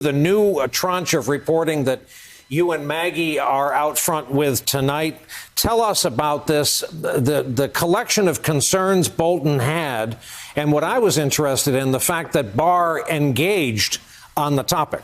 The new tranche of reporting that you and Maggie are out front with tonight. Tell us about this, the collection of concerns Bolton had, and what I was interested in, the fact that Barr engaged on the topic.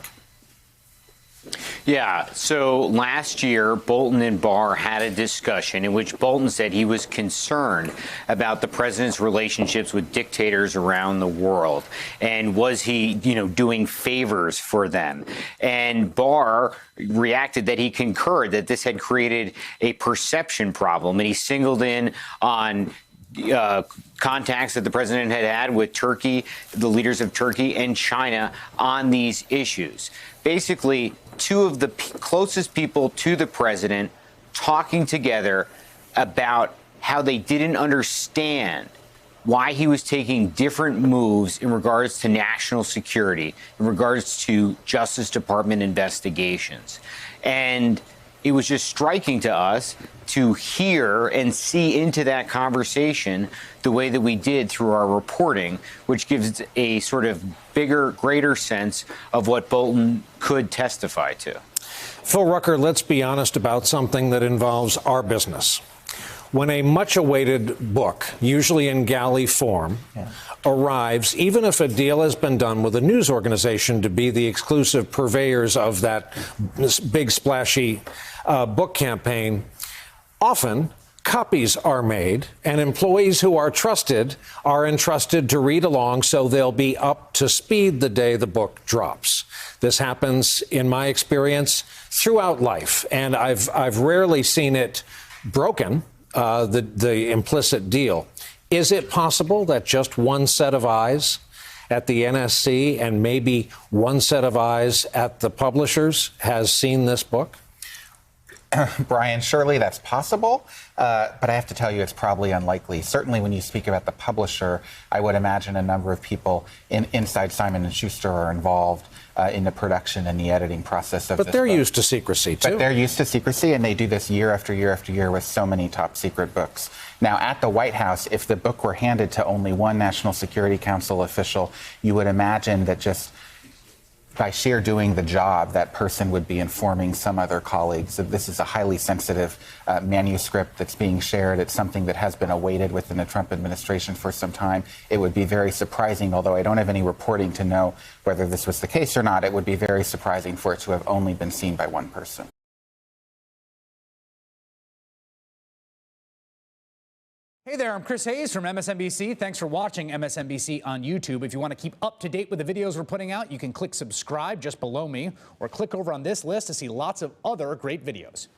Yeah, so last year, Bolton and Barr had a discussion in which Bolton said he was concerned about the president's relationships with dictators around the world. And was he, doing favors for them? And Barr reacted that he concurred that this had created a perception problem. And he singled in on contacts that the president had with Turkey, the leaders of Turkey and China on these issues. Basically, two of the closest people to the president talking together about how they didn't understand why he was taking different moves in regards to national security, in regards to Justice Department investigations. And it was just striking to us to hear and see into that conversation the way that we did through our reporting, which gives a sort of bigger, greater sense of what Bolton could testify to. Phil Rucker, let's be honest about something that involves our business. When a much-awaited book, usually in galley form, arrives, even if a deal has been done with a news organization to be the exclusive purveyors of that big, splashy book campaign, often copies are made, and employees who are trusted are entrusted to read along so they'll be up to speed the day the book drops. This happens, in my experience, throughout life, and I've rarely seen it broken. The implicit deal. Is it possible that just one set of eyes at the NSC and maybe one set of eyes at the publishers has seen this book? Brian, surely that's possible, but I have to tell you it's probably unlikely. Certainly when you speak about the publisher, I would imagine a number of people inside Simon & Schuster are involved in the production and the editing process of this book. But they're used to secrecy, too. But they're used to secrecy, and they do this year after year after year with so many top secret books. Now, at the White House, if the book were handed to only one National Security Council official, you would imagine that just by sheer doing the job, that person would be informing some other colleagues that this is a highly sensitive manuscript that's being shared. It's something that has been awaited within the Trump administration for some time. It would be very surprising, although I don't have any reporting to know whether this was the case or not, it would be very surprising for it to have only been seen by one person. Hey there, I'm Chris Hayes from MSNBC. Thanks for watching MSNBC on YouTube. If you want to keep up to date with the videos we're putting out, you can click subscribe just below me or click over on this list to see lots of other great videos.